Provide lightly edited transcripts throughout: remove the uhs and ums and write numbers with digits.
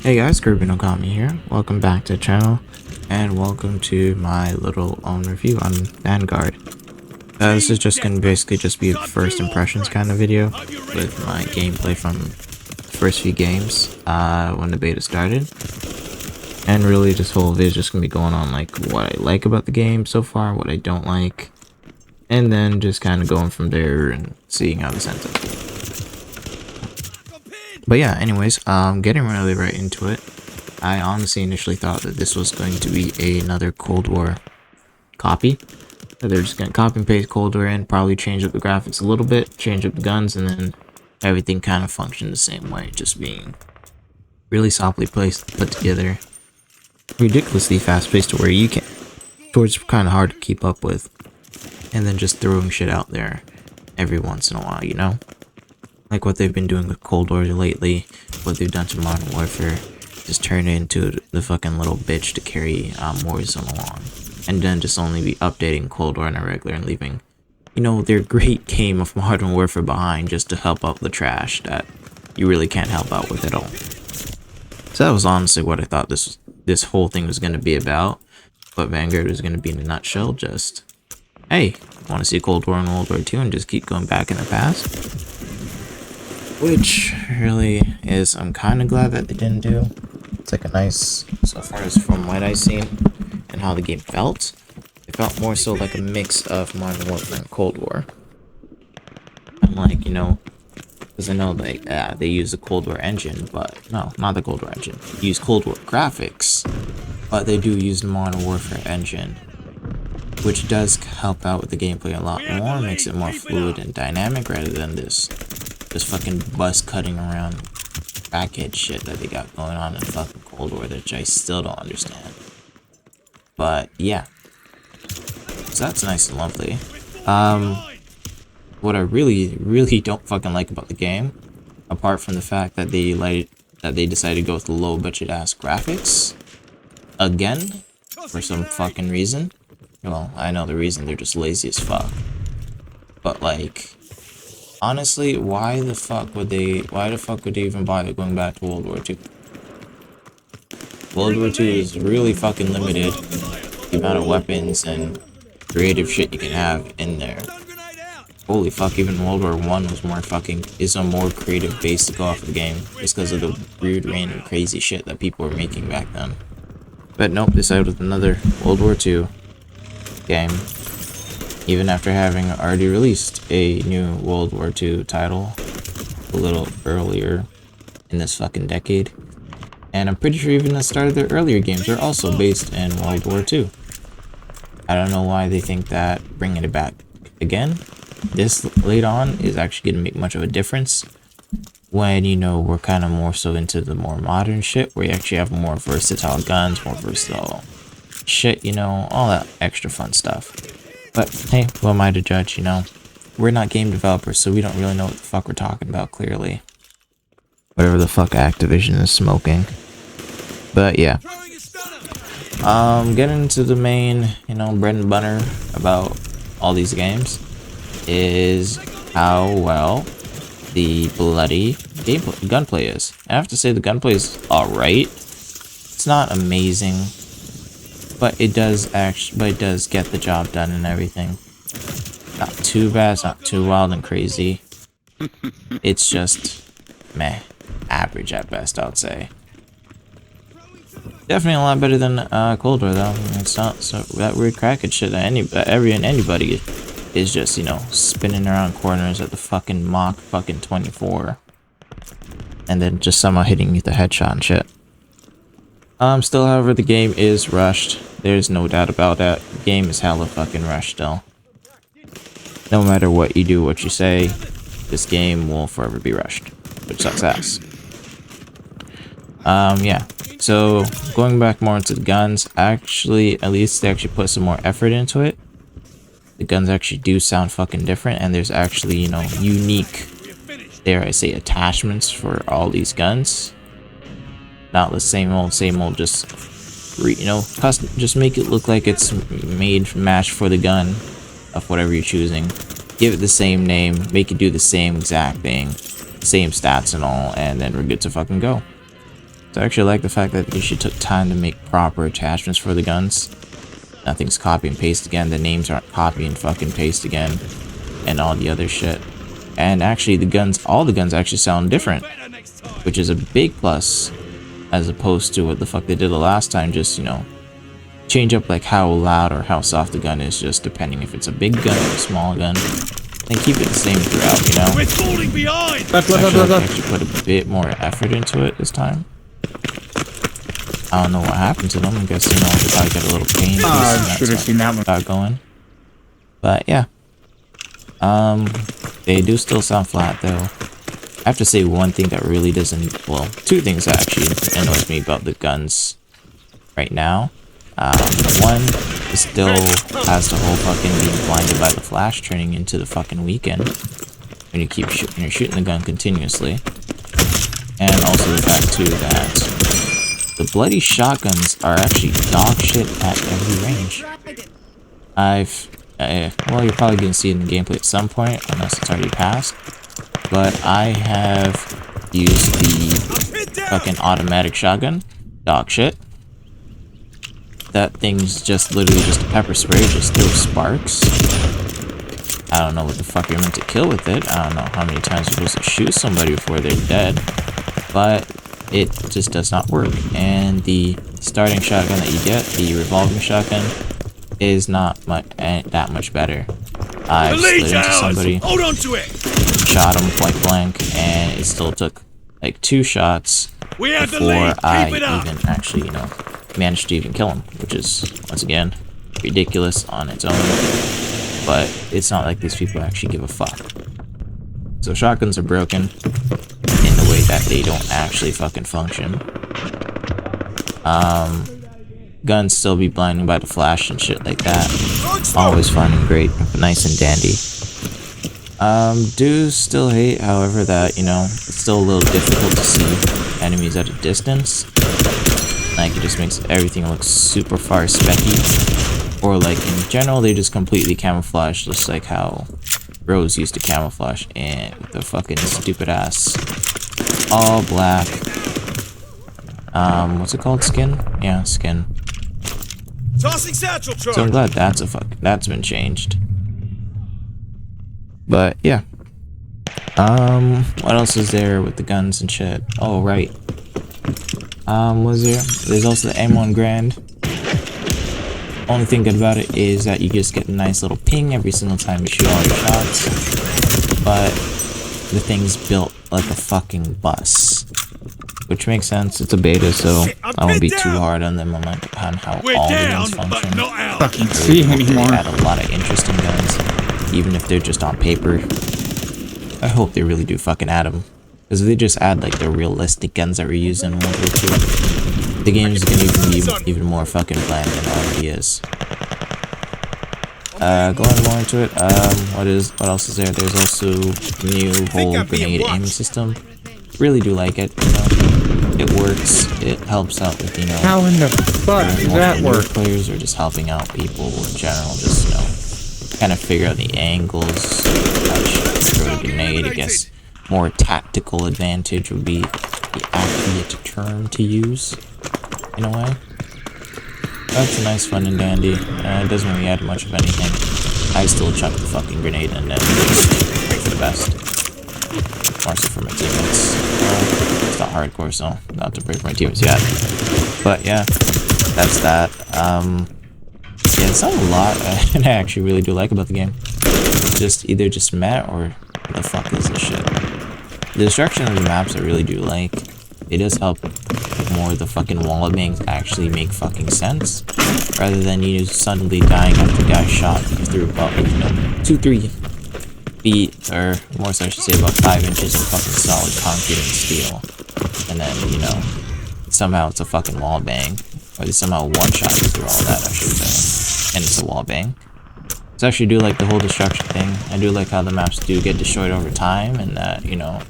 Hey guys, Kirby Nogami here. Welcome back to the channel, and welcome to my little own review on Vanguard. This is just gonna basically just be a first impressions kind of video with my gameplay from the first few games when the beta started. And really this whole video is just gonna be going on like what I like about the game so far, what I don't like, and then just kind of going from there and seeing how this ends up. But yeah, anyways, getting really right into it. I honestly initially thought that this was going to be another Cold War copy. That they're just gonna copy and paste Cold War in, probably change up the graphics a little bit, change up the guns, and then everything kind of functioned the same way, just being really softly placed, put together, ridiculously fast-paced to where you can, towards kind of hard to keep up with, and then just throwing shit out there every once in a while, you know? Like what they've been doing with Cold War lately, what they've done to Modern Warfare, just turn it into the fucking little bitch to carry Warzone along. And then just only be updating Cold War on a regular and leaving, you know, their great game of Modern Warfare behind just to help out the trash that you really can't help out with at all. So that was honestly what I thought this whole thing was going to be about. But Vanguard was going to be in a nutshell, just, hey, want to see Cold War and World War II and just keep going back in the past? Which really is, I'm kind of glad that they didn't do. It's like a nice, so far as from what I've seen and how the game felt, it felt more so like a mix of Modern Warfare and Cold War. I'm like, you know, because I know like they use the Cold War engine, but no, not the Cold War engine. They use Cold War graphics, but they do use the Modern Warfare engine, which does help out with the gameplay a lot more, makes it more fluid and dynamic rather than this fucking bus cutting around crackhead shit that they got going on in fucking Cold War, which I still don't understand. But yeah, so that's nice and lovely. What I really don't fucking like about the game, apart from the fact that they decided to go with the low budget ass graphics again for some fucking reason. Well, I know the reason, they're just lazy as fuck. But like, honestly, why the fuck would they even bother going back to World War II? World War II is really fucking limited, the amount of weapons and creative shit you can have in there. Holy fuck, even World War I was more fucking, is a more creative base to go off of the game, just because of the weird, random, crazy shit that people were making back then. But nope, decided with another World War II game, even after having already released a new World War II title a little earlier in this fucking decade. And I'm pretty sure even the start of their earlier games are also based in World War II. I don't know why they think that bringing it back again this late on is actually going to make much of a difference when, you know, we're kind of more so into the more modern shit where you actually have more versatile guns, more versatile shit, you know, all that extra fun stuff. But hey, who am I to judge, you know? We're not game developers, so we don't really know what the fuck we're talking about, clearly. Whatever the fuck Activision is smoking. But yeah. Getting into the main, you know, bread and butter about all these games is how well the bloody gunplay is. I have to say the gunplay is alright. It's not amazing, but it does get the job done and everything. Not too bad, it's not too wild and crazy. It's just meh, average at best, I would say. Definitely a lot better than Cold War though. It's not so that weird crackhead shit that anybody is just, you know, spinning around corners at the fucking Mach fucking 24, and then just somehow hitting you with a headshot and shit. Still, however, the game is rushed. There's no doubt about that. The game is hella fucking rushed still. No matter what you do, what you say, this game will forever be rushed, which sucks ass. Yeah. So, going back more into the guns, actually, at least they actually put some more effort into it. The guns actually do sound fucking different, and there's actually, you know, unique, dare I say, attachments for all these guns. Not the same old, just, you know, custom, just make it look like it's matched for the gun of whatever you're choosing. Give it the same name, make it do the same exact thing, same stats and all, and then we're good to fucking go. So I actually like the fact that they actually took time to make proper attachments for the guns. Nothing's copy and paste again. The names aren't copy and fucking paste again. And all the other shit. And actually the guns, all the guns actually sound different. Which is a big plus. As opposed to what the fuck they did the last time. Just, you know, change up like how loud or how soft the gun is. Just depending if it's a big gun or a small gun. And keep it the same throughout, you know? We're falling behind! I feel like they actually put a bit more effort into it this time. I don't know what happened to them. I guess, you know, they probably got a little pain. I should have seen that one. Got going. But yeah. They do still sound flat though. I have to say one thing that really doesn't, well, two things that actually annoys me about the guns right now. One, it still has the whole fucking being blinded by the flash turning into the fucking weekend when you keep shooting, you're shooting the gun continuously. And also the fact too that the bloody shotguns are actually dog shit at every range. Well, you're probably gonna see it in the gameplay at some point, unless it's already passed. But I have used the fucking automatic shotgun. Dog shit. That thing's just literally just a pepper spray, just throws sparks. I don't know what the fuck you're meant to kill with it. I don't know how many times you're supposed to shoot somebody before they're dead. But it just does not work. And the starting shotgun that you get, the revolving shotgun, is not that much better. I slid into somebody, hold on to it. Shot him point blank, and it still took like 2 shots before I even actually, you know, managed to even kill him, which is, once again, ridiculous on its own. But it's not like these people actually give a fuck. So shotguns are broken in the way that they don't actually fucking function. Guns still be blinding by the flash and shit like that. Always fun and great, nice and dandy. Do still hate, however, that, you know, it's still a little difficult to see enemies at a distance. Like, it just makes everything look super far specky. Or, like, in general, they just completely camouflage, just like how Rose used to camouflage, and with the fucking stupid ass all black, what's it called? Skin? Yeah, skin. So I'm glad that's been changed. But yeah. What else is there with the guns and shit? Oh right. Was there's also the M1 Grand. Only thing good about it is that you just get a nice little ping every single time you shoot all your shots. But the thing's built like a fucking bus. Which makes sense, it's a beta, so I won't be too hard on them on how all the guns function. Fucking see anymore. They add a lot of interesting guns, even if they're just on paper. I hope they really do fucking add them. Because if they just add like the realistic guns that we're using in World War II, the game's gonna be even more fucking bland than it already is. Going more into it, what else is there? There's also new whole grenade aiming system. Really do like it, you know. It works, it helps out with, you know, how in the fuck does that work? Players or just helping out people in general, just, you know, kind of figure out the angles, how to throw a grenade. I guess more tactical advantage would be the accurate term to use, in a way. That's a nice fun and dandy. It doesn't really add much of anything. I still chuck the fucking grenade and then just pray for the best. More so for my teammates. It's not hardcore, so not to pray for my teammates yet. But yeah, that's that. Yeah, it's not a lot, and I actually really do like about the game. It's just either just meh or what the fuck is this shit. The destruction of the maps I really do like. It does help more the fucking wall bangs actually make fucking sense, rather than you suddenly dying after guys shot through about, you know, 2-3 feet, or more so I should say about 5 inches of fucking solid concrete and steel, and then, you know, somehow it's a fucking wall bang, or they somehow one-shot you through all that, I should say, and it's a wall bang. So I actually do like the whole destruction thing. I do like how the maps do get destroyed over time, and that, you know,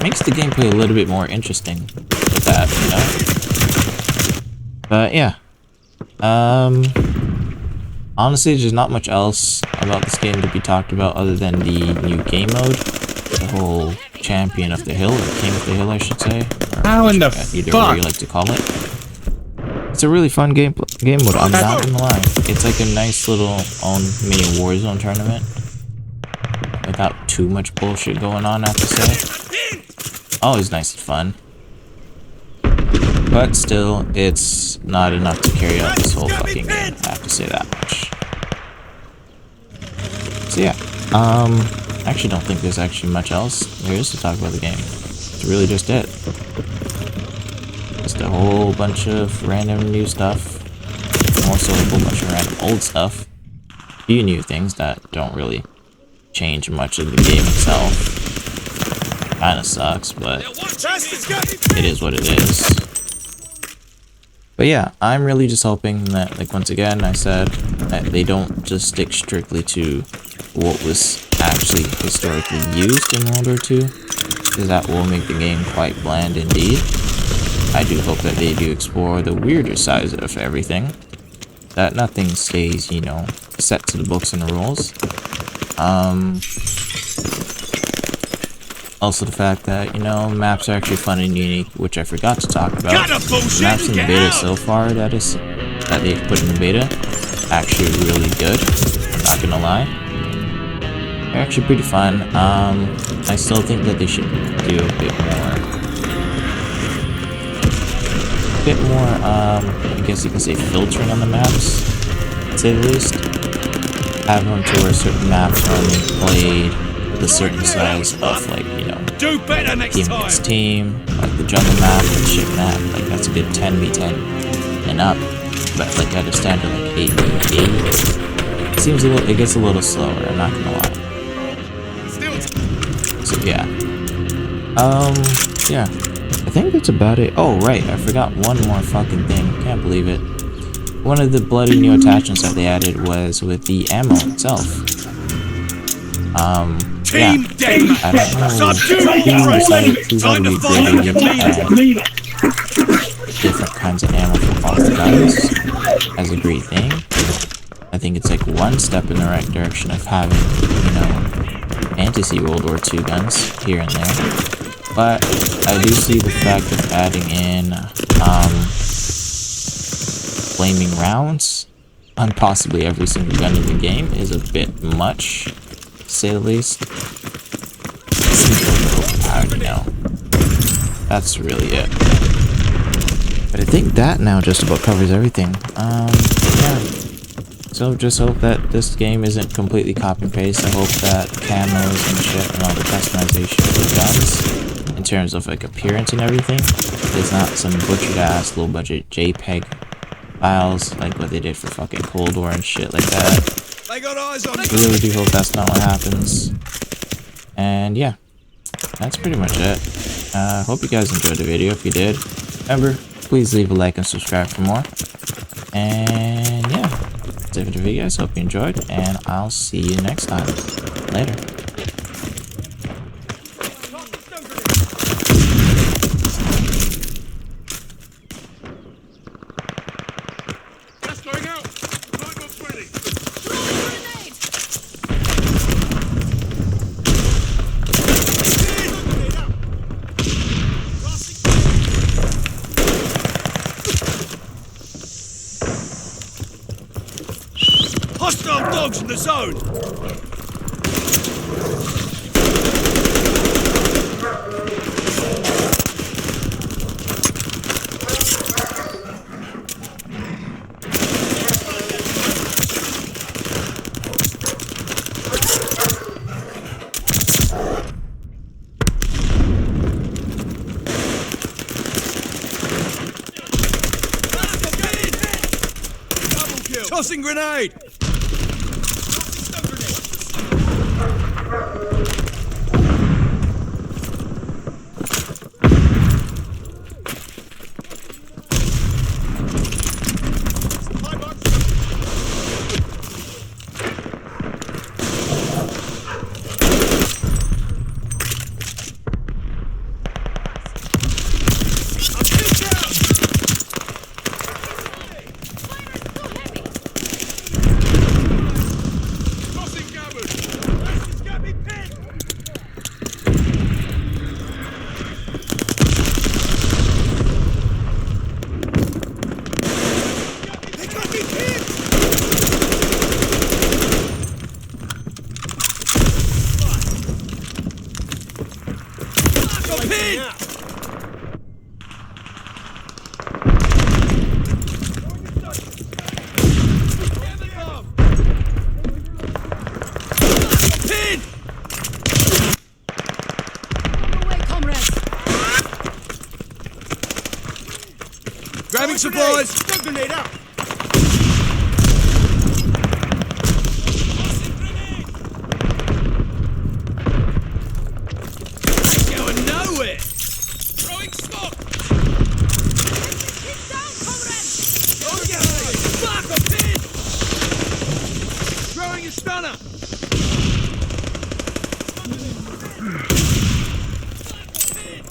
makes the gameplay a little bit more interesting with that, you know? But yeah. Honestly, there's not much else about this game to be talked about other than the new game mode. The whole champion of the hill, or king of the hill, I should say. How in the Either fuck? way you like to call it. It's a really fun game mode, I'm not gonna lie. It's like a nice little own mini Warzone tournament. Without too much bullshit going on, I have to say. Always nice and fun. But still, it's not enough to carry out this whole fucking game. I have to say that much. So yeah, I actually don't think there's actually much else there is to talk about the game. It's really just it. Just a whole bunch of random new stuff. Also a whole bunch of random old stuff. A few new things that don't really change much of the game itself. Kinda sucks, but it is what it is. But yeah, I'm really just hoping that, like, once again, I said that they don't just stick strictly to what was actually historically used in World War II, because that will make the game quite bland indeed. I do hope that they do explore the weirder sides of everything, that nothing stays, you know, set to the books and the rules. Also the fact that, you know, maps are actually fun and unique, which I forgot to talk about. The maps in the beta so far that they've put in the beta, actually really good. I'm not gonna lie. They're actually pretty fun. I still think that they should do a bit more, I guess you can say filtering on the maps, to say the least. Have them to where certain maps are only played with a certain size of, like, you know, Do better next team time. against team, like the jungle map and ship map, like that's a good 10v10 and up. But like at a standard like 8v8, it gets a little slower, I'm not gonna lie. So yeah. Yeah. I think that's about it. Oh right, I forgot one more fucking thing. Can't believe it. One of the bloody new attachments that they added was with the ammo itself. Yeah, I don't know who decided to upgrade different kinds of ammo for all the guns as a great thing. I think it's like one step in the right direction of having, you know, fantasy World War II guns here and there. But I do see the fact of adding in flaming rounds on possibly every single gun in the game is a bit much, to say the least. Seems a little overpowered, you know. That's really it. But I think that now just about covers everything. Yeah. So just hope that this game isn't completely copy and paste. I hope that camos and shit and all the customization of the guns, in terms of like appearance and everything, is not some butchered ass low budget JPEG files like what they did for fucking Cold War and shit like that. They got eyes on I really do hope that's not what happens. And yeah, that's pretty much it. Hope you guys enjoyed the video. If you did, remember, please leave a like and subscribe for more. And yeah, that's it for the video guys. Hope you enjoyed, and I'll see you next time. Later. Just going out. Right box ready. Hostile dogs in the zone. Tossing grenade! Grabbing supplies! Stun grenade out! Ain't going nowhere! Throwing smoke! Okay! Fuck a pin! Throwing a stunner!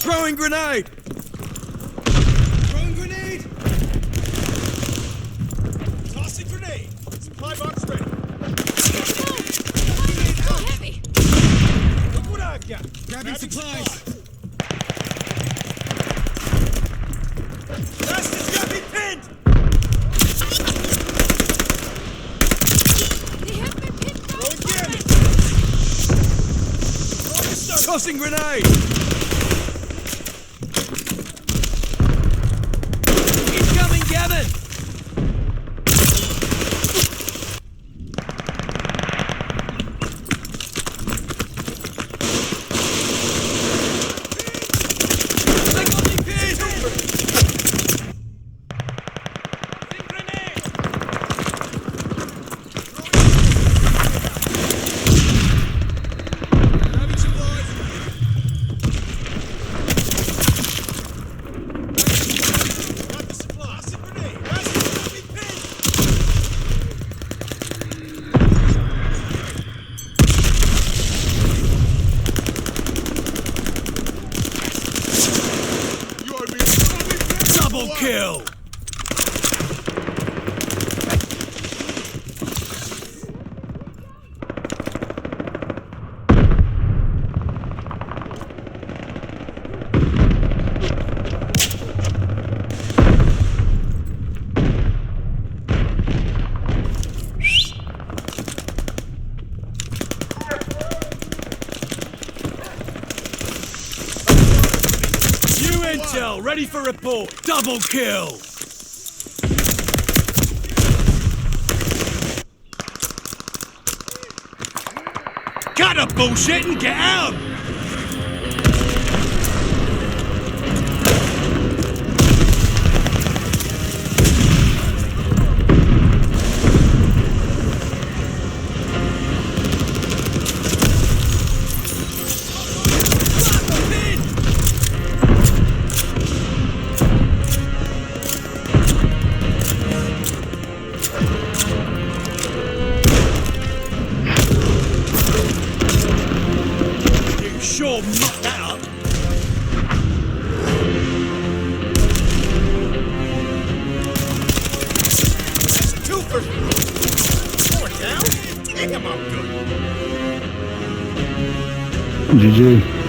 Throwing grenade! Throwing grenade! Tossing grenade! Supply box ready! So heavy. Look what I got! Grabbing supplies! Bastards got me pinned! They have me pinned down. Throwing damage! Throwing a stun! Tossing grenade! Incoming Gavin! They got me pinned! Grenade! Grabbing supplies! Got the supplies! Tossing grenade! Bastards got me pinned! Double kill! New intel, ready for report. Double kill. Cut the bullshit and get out. You sure mucked that up. That's a twofer. Four down? Damn, I'm good. GG.